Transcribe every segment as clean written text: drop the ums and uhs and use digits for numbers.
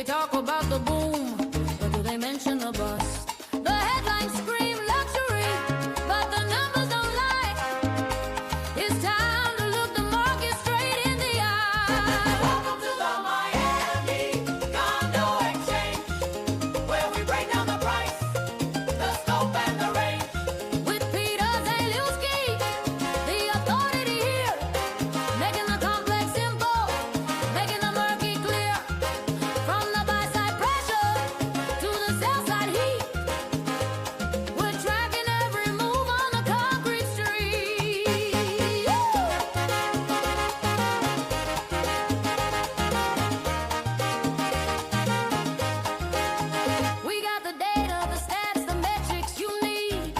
They talk about the boom, but do they mention the bust? The headlines scream luxury, but the numbers don't lie. It's time to look the market straight in the eye. Welcome to the Miami Condo Exchange, where we break down the price, the scope, and the range. With Peter Zalewski, the authority here, making the complex simple, making the murky clear. From the buy side pressure to the sell side heat, we're tracking every move on the concrete street. We got the data, the stats, the metrics you need.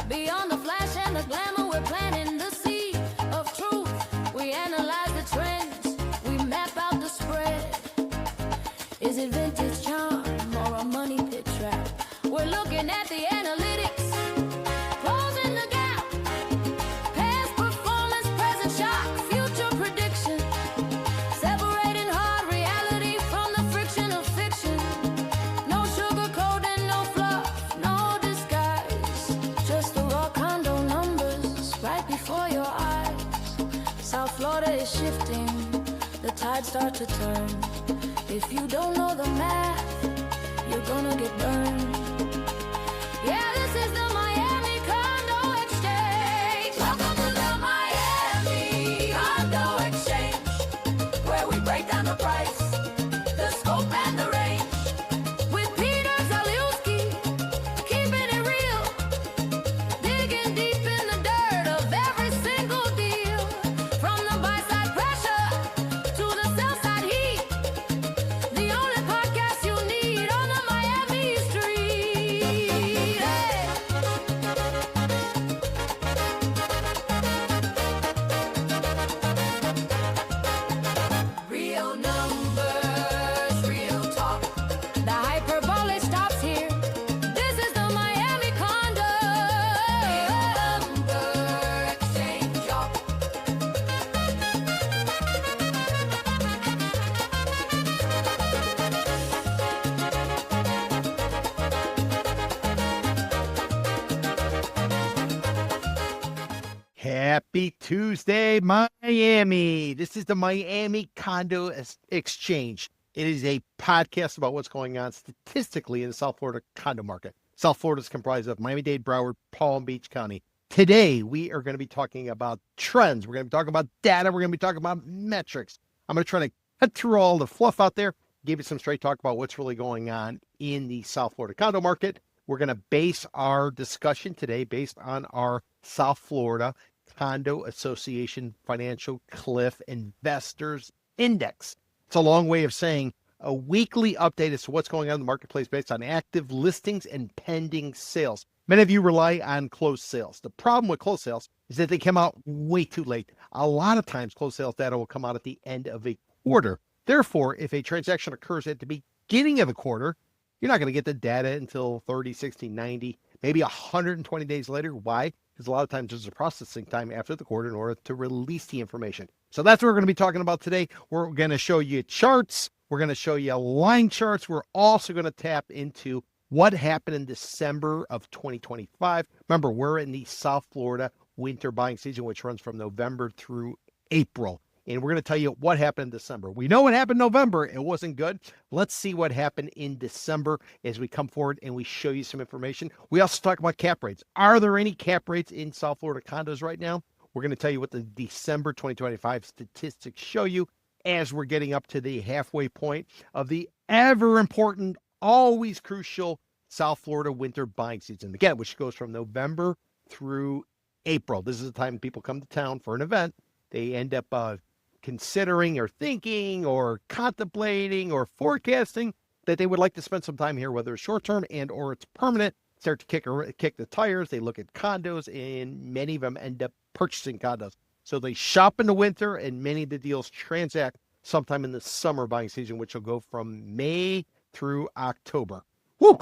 Beyond the flash and the glamour, we're planting the seed of truth. We analyze the trends, we map out the spread. Is it vintage charm or a money pit trap? We're looking at the analytics, closing the gap. Past performance, present shock, future prediction. Separating hard reality from the friction of fiction. No sugarcoating, no fluff, no disguise. Just the raw condo numbers right before your eyes. South Florida is shifting, the tides start to turn. If you don't know the math, you're gonna get burned. Yeah, this is the Miami Condo Exchange. Welcome to the Miami Condo Exchange, where we break down the price, the scope, and the range. With Peter Zalewski, keeping it real, digging deep in the dirt of every single deal. From the buy side pressure to the sell side heat, the only podcast you need on the Miami street. Hey. Real numbers, real talk. The hyperbole stops here. This is the Miami Condo Exchange, y'all. Happy Tuesday, Miami. This is the Miami Condo Exchange. It is a podcast about what's going on statistically in the South Florida condo market. South Florida is comprised of Miami-Dade, Broward, Palm Beach County. Today, we are going to be talking about trends. We're going to be talking about data. We're going to be talking about metrics. I'm going to try to cut through all the fluff out there, give you some straight talk about what's really going on in the South Florida condo market. We're going to base our discussion today based on our South Florida Condo Association Financial Cliff Investors Index. It's a long way of saying a weekly update as to what's going on in the marketplace based on active listings and pending sales. Many of you rely on closed sales. The problem with closed sales is that they come out way too late. A lot of times closed sales data will come out at the end of a quarter. Therefore, if a transaction occurs at the beginning of a quarter, you're not going to get the data until 30, 60, 90, maybe 120 days later. Why? Because a lot of times there's a processing time after the quarter in order to release the information. So that's what we're going to be talking about today. We're going to show you charts. We're going to show you line charts. We're also going to tap into what happened in December of 2025. Remember, we're in the South Florida winter buying season, which runs from November through April. And we're going to tell you what happened in December. We know what happened in November. It wasn't good. Let's see what happened in December as we come forward and we show you some information. We also talk about cap rates. Are there any cap rates in South Florida condos right now? We're going to tell you what the December 2025 statistics show you as we're getting up to the halfway point of the ever important, always crucial South Florida winter buying season. Again, which goes from November through April. This is the time people come to town for an event. They end up considering or thinking or contemplating or forecasting that they would like to spend some time here, whether it's short-term and or it's permanent, start to kick the tires. They look at condos, and many of them end up purchasing condos. So they shop in the winter, and many of the deals transact sometime in the summer buying season, which will go from May through October. Whew!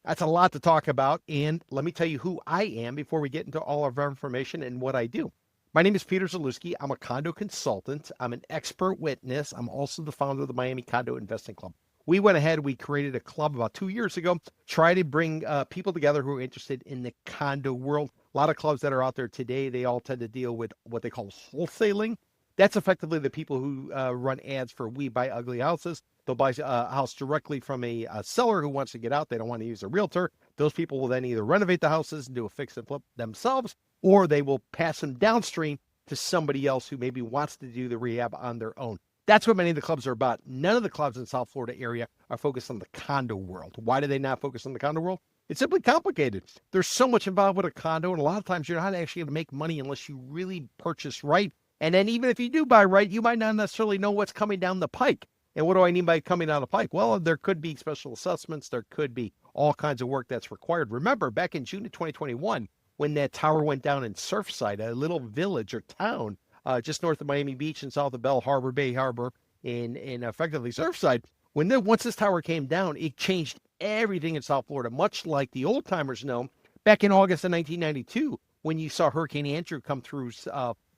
That's a lot to talk about, and let me tell you who I am before we get into all of our information and what I do. My name is Peter Zalewski. I'm a condo consultant. I'm an expert witness. I'm also the founder of the Miami Condo Investing Club. we went ahead, we created a club about 2 years ago, try to bring people together who are interested in the condo world. A lot of clubs that are out there today, they all tend to deal with what they call wholesaling. That's effectively the people who run ads for We Buy Ugly Houses. They'll buy a house directly from a seller who wants to get out. They don't want to use a realtor. Those people will then either renovate the houses and do a fix and flip themselves, or they will pass them downstream to somebody else who maybe wants to do the rehab on their own. That's what many of the clubs are about. None of the clubs in South Florida area are focused on the condo world. Why do they not focus on the condo world? It's simply complicated. There's so much involved with a condo, and a lot of times you're not actually going to make money unless you really purchase right. And then even if you do buy right, you might not necessarily know what's coming down the pike. And what do I mean by coming down the pike? Well, there could be special assessments. There could be all kinds of work that's required. Remember, back in June of 2021, when that tower went down in Surfside, a little village or town just north of Miami Beach and south of Bell Harbor, Bay Harbor, in effectively Surfside, once this tower came down, it changed everything in South Florida, much like the old timers know back in August of 1992, when you saw Hurricane Andrew come through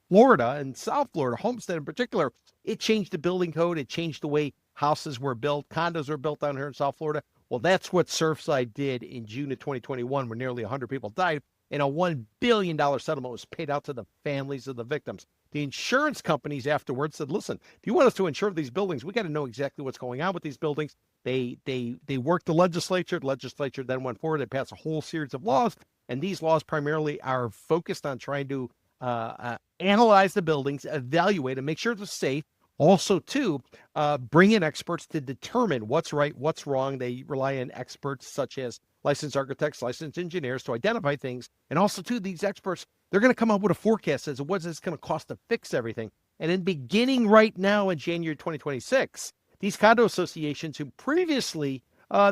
Florida and South Florida, Homestead in particular. It changed the building code. It changed the way houses were built. Condos were built down here in South Florida. Well, that's what Surfside did in June of 2021, when nearly 100 people died, and a $1 billion settlement was paid out to the families of the victims. The insurance companies afterwards said, listen, if you want us to insure these buildings, we got to know exactly what's going on with these buildings. They worked the legislature. The legislature then went forward and passed a whole series of laws, and these laws primarily are focused on trying to analyze the buildings, evaluate, and make sure they're safe. Also, too, bring in experts to determine what's right, what's wrong. They rely on experts such as licensed architects, licensed engineers to identify things. And also, too, these experts, they're going to come up with a forecast as to what it's going to cost to fix everything. And then beginning right now in January 2026, these condo associations who previously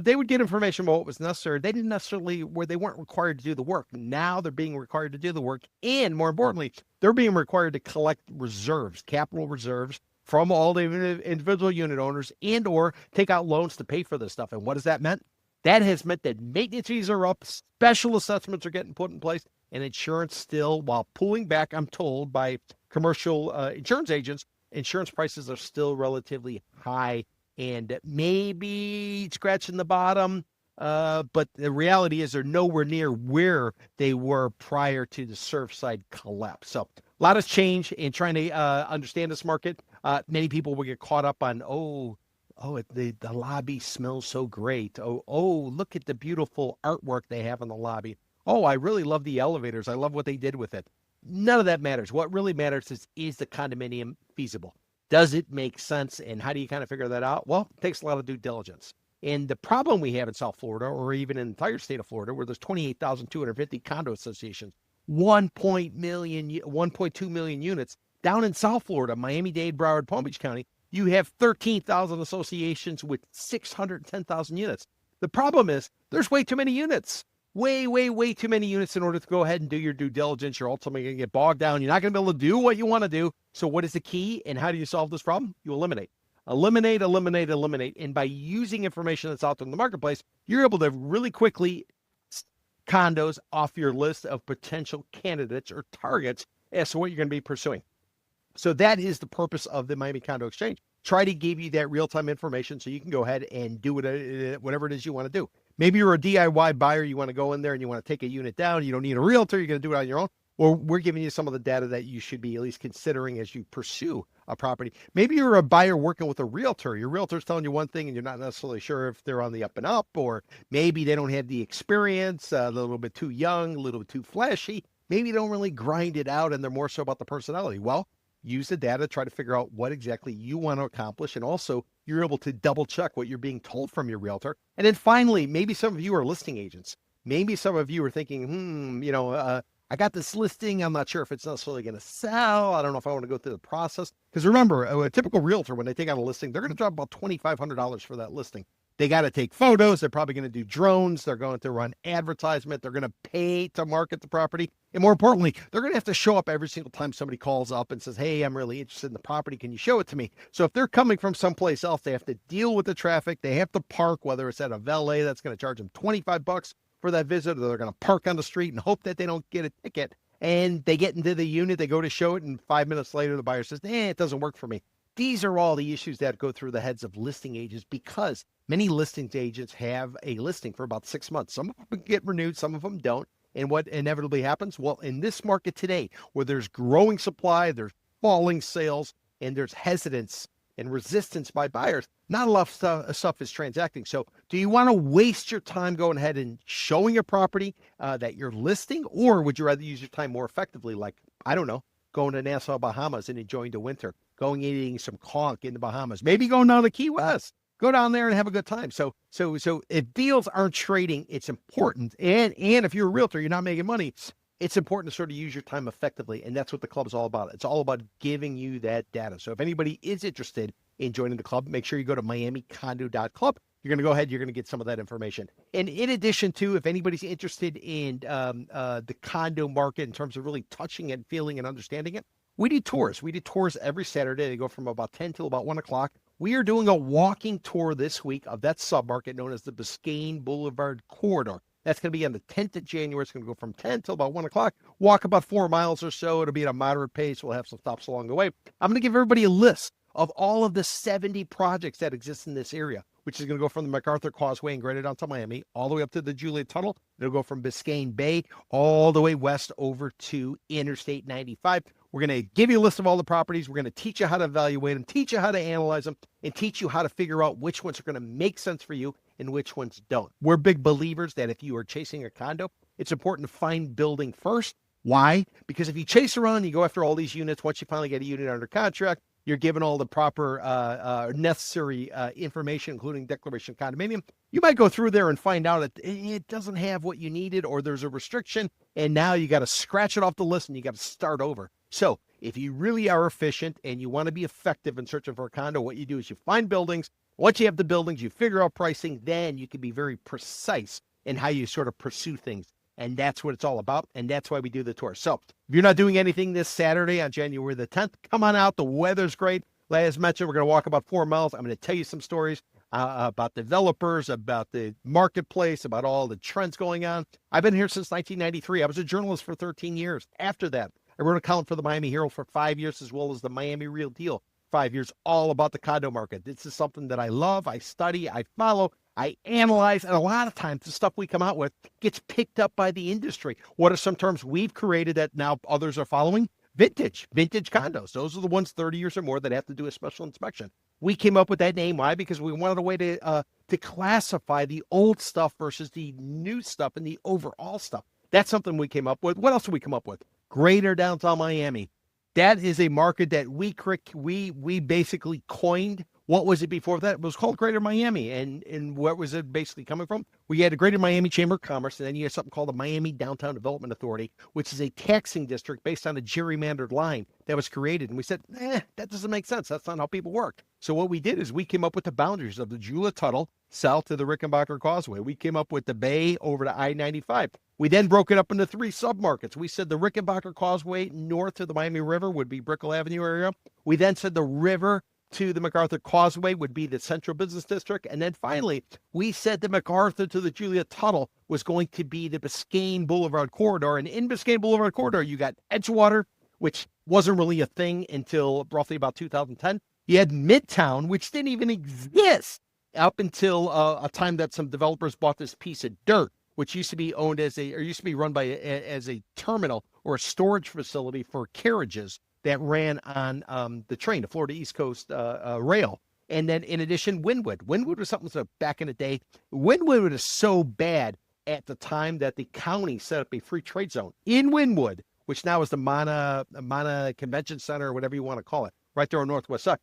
they would get information about what was necessary. They didn't necessarily, where they weren't required to do the work. Now they're being required to do the work. And more importantly, they're being required to collect reserves, capital reserves from all the individual unit owners, and or take out loans to pay for this stuff. And what has that meant? That has meant that maintenance fees are up, special assessments are getting put in place, and insurance still, while pulling back, I'm told, by commercial insurance agents, insurance prices are still relatively high and maybe scratching the bottom. But the reality is they're nowhere near where they were prior to the Surfside collapse. So a lot has changed in trying to understand this market. Many people will get caught up on, the lobby smells so great. Look at the beautiful artwork they have in the lobby. Oh, I really love the elevators. I love what they did with it. None of that matters. What really matters is the condominium feasible? Does it make sense? And how do you kind of figure that out? Well, it takes a lot of due diligence. And the problem we have in South Florida, or even in the entire state of Florida, where there's 28,250 condo associations, 1.2 million units. Down in South Florida, Miami-Dade, Broward, Palm Beach County, you have 13,000 associations with 610,000 units. The problem is there's way too many units. Way, way, way too many units in order to go ahead and do your due diligence. You're ultimately going to get bogged down. You're not going to be able to do what you want to do. So what is the key, and how do you solve this problem? You eliminate. Eliminate, eliminate, eliminate. And by using information that's out there in the marketplace, you're able to really quickly condos off your list of potential candidates or targets as to what you're going to be pursuing. So that is the purpose of the Miami Condo Exchange. Try to give you that real-time information so you can go ahead and do whatever it is you want to do. Maybe you're a DIY buyer. You want to go in there and you want to take a unit down. You don't need a realtor. You're going to do it on your own. Well, we're giving you some of the data that you should be at least considering as you pursue a property. Maybe you're a buyer working with a realtor. Your realtor's telling you one thing and you're not necessarily sure if they're on the up and up, or maybe they don't have the experience, a little bit too young, a little bit too flashy. Maybe they don't really grind it out and they're more so about the personality. Well, use the data, try to figure out what exactly you want to accomplish. And also you're able to double check what you're being told from your realtor. And then finally, maybe some of you are listing agents. Maybe some of you are thinking, I got this listing. I'm not sure if it's necessarily going to sell. I don't know if I want to go through the process. Because remember, a typical realtor, when they take out a listing, they're going to drop about $2,500 for that listing. They got to take photos. They're probably going to do drones. They're going to run advertisement. They're going to pay to market the property. And more importantly, they're going to have to show up every single time somebody calls up and says, hey, I'm really interested in the property. Can you show it to me? So if they're coming from someplace else, they have to deal with the traffic. They have to park, whether it's at a valet that's going to charge them $25 for that visit, or they're going to park on the street and hope that they don't get a ticket. And they get into the unit, they go to show it, and 5 minutes later, the buyer says, it doesn't work for me. These are all the issues that go through the heads of listing agents because Many listings agents have a listing for about 6 months. Some of them get renewed, some of them don't. And what inevitably happens? Well, in this market today, where there's growing supply, there's falling sales, and there's hesitance and resistance by buyers, not a lot of stuff is transacting. So do you want to waste your time going ahead and showing a property that you're listing, or would you rather use your time more effectively, like, I don't know, going to Nassau, Bahamas and enjoying the winter, going and eating some conch in the Bahamas, maybe going down to Key West? Go down there and have a good time. So if deals aren't trading, it's important. And if you're a realtor, you're not making money, it's important to sort of use your time effectively. And that's what the club is all about. It's all about giving you that data. So if anybody is interested in joining the club, make sure you go to miamicondo.club. You're going to go ahead, you're going to get some of that information. And in addition to, if anybody's interested in the condo market in terms of really touching it, feeling and understanding it, we do tours. We do tours every Saturday. They go from about 10 till about 1 o'clock. We are doing a walking tour this week of that submarket known as the Biscayne Boulevard Corridor. That's going to be on the 10th of January. It's going to go from 10 till about 1 o'clock. Walk about 4 miles or so. It'll be at a moderate pace. We'll have some stops along the way. I'm going to give everybody a list of all of the 70 projects that exist in this area, which is going to go from the MacArthur Causeway in Greater Downtown Miami all the way up to the Juliet Tunnel. It'll go from Biscayne Bay all the way west over to Interstate 95. We're going to give you a list of all the properties. We're going to teach you how to evaluate them, teach you how to analyze them, and teach you how to figure out which ones are going to make sense for you and which ones don't. We're big believers that if you are chasing a condo, it's important to find building first. Why? Because if you chase around and you go after all these units, once you finally get a unit under contract, you're given all the proper necessary information, including declaration of condominium. You might go through there and find out that it doesn't have what you needed, or there's a restriction, and now you got to scratch it off the list and you got to start over. So if you really are efficient and you want to be effective in searching for a condo, what you do is you find buildings. Once you have the buildings, you figure out pricing, then you can be very precise in how you sort of pursue things. And that's what it's all about. And that's why we do the tour. So if you're not doing anything this Saturday on January the 10th, come on out. The weather's great. As mentioned, we're going to walk about 4 miles. I'm going to tell you some stories about developers, about the marketplace, about all the trends going on. I've been here since 1993. I was a journalist for 13 years. After that, I wrote a column for the Miami Herald for 5 years, as well as the Miami Real Deal 5 years, all about the condo market. This is something that I love, I study, I follow, I analyze, and a lot of times the stuff we come out with gets picked up by the industry. What are some terms we've created that now others are following? Vintage condos. Those are the ones 30 years or more that have to do a special inspection. We came up with that name. Why? Because we wanted a way to classify the old stuff versus the new stuff and the overall stuff. That's something we came up with. What else did we come up with? Greater Downtown Miami. That is a market that we basically coined. What was it before that? It was called Greater Miami. And what was it basically coming from? We had a Greater Miami Chamber of Commerce, and then you had something called the Miami Downtown Development Authority, which is a taxing district based on a gerrymandered line that was created. And we said, that doesn't make sense. That's not how people work. So what we did is we came up with the boundaries of the Juliet Tunnel south to the Rickenbacker Causeway. We came up with the Bay over to I-95. We then broke it up into 3 submarkets. We said the Rickenbacker Causeway north to the Miami River would be Brickell Avenue area. We then said the river to the MacArthur Causeway would be the Central Business District. And then finally, we said the MacArthur to the Juliet Tunnel was going to be the Biscayne Boulevard Corridor. And in Biscayne Boulevard Corridor, you got Edgewater, which wasn't really a thing until roughly about 2010. You had Midtown, which didn't even exist up until a time that some developers bought this piece of dirt, which used to be owned as used to be run by as a terminal or a storage facility for carriages that ran on the train, the Florida East Coast rail. And then in addition, Wynwood. Wynwood was something so back in the day. Wynwood was so bad at the time that the county set up a free trade zone in Wynwood, which now is the Mana Convention Center, or whatever you want to call it, right there on Northwest side.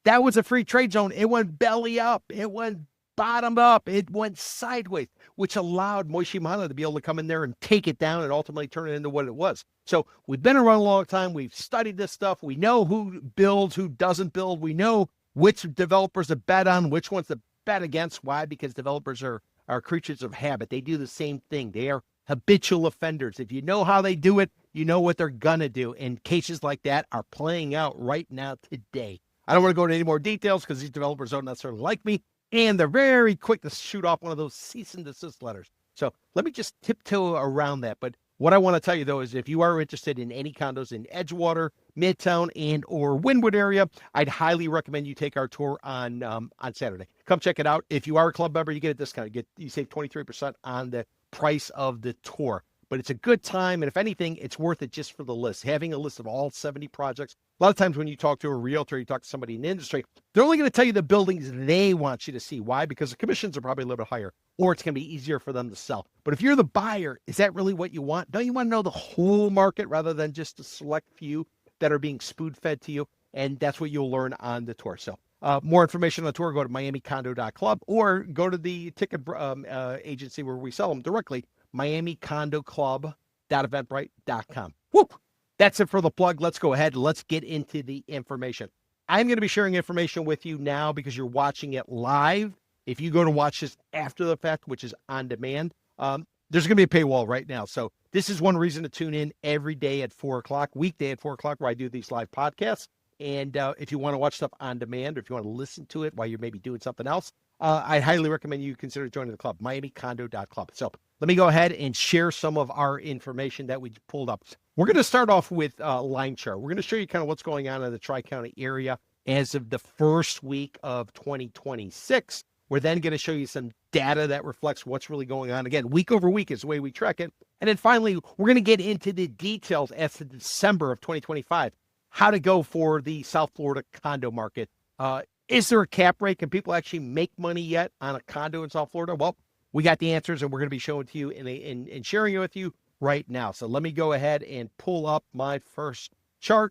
That was a free trade zone. It went belly up. It went bottom up. It went sideways, which allowed Moishi Mana to be able to come in there and take it down and ultimately turn it into what it was. So we've been around a long time. We've studied this stuff. We know who builds, who doesn't build. We know which developers to bet on, which ones to bet against. Why? Because developers are creatures of habit. They do the same thing. They are habitual offenders. If you know how they do it, you know what they're going to do. And cases like that are playing out right now today. I don't want to go into any more details because these developers don't necessarily like me. And they're very quick to shoot off one of those cease and desist letters. So let me just tiptoe around that. But What I want to tell you, though, is if you are interested in any condos in Edgewater, Midtown, and or Wynwood area, I'd highly recommend you take our tour on Saturday. Come check it out. If you are a club member, you get a discount. You save 23% on the price of the tour. But it's a good time, and if anything, it's worth it just for the list. Having a list of all 70 projects. A lot of times when you talk to a realtor, you talk to somebody in the industry, they're only going to tell you the buildings they want you to see. Why? Because the commissions are probably a little bit higher, or it's going to be easier for them to sell. But if you're the buyer, is that really what you want? Don't you want to know the whole market rather than just a select few that are being spoon-fed to you? And that's what you'll learn on the tour. So more information on the tour, go to miamicondo.club or go to the ticket agency where we sell them directly, miamicondoclub.eventbrite.com. Whoop! That's it for the plug. Let's go ahead. Let's get into the information. I'm going to be sharing information with you now because you're watching it live. If you go to watch this after the fact, which is on demand, there's going to be a paywall right now. So this is one reason to tune in every day at 4 o'clock, weekday at 4 o'clock, where I do these live podcasts. And if you want to watch stuff on demand, or if you want to listen to it while you're maybe doing something else, I highly recommend you consider joining the club, miamicondo.club. So let me go ahead and share some of our information that we pulled up. We're going to start off with line chart. We're going to show you kind of what's going on in the Tri-County area as of the first week of 2026. We're then going to show you some data that reflects what's really going on. Again, week over week is the way we track it. And then finally, we're going to get into the details as to December of 2025, how to go for the South Florida condo market. Is there a cap rate? Can people actually make money yet on a condo in South Florida? Well, we got the answers, and we're going to be showing to you and sharing it with you right now. So let me go ahead and pull up my first chart.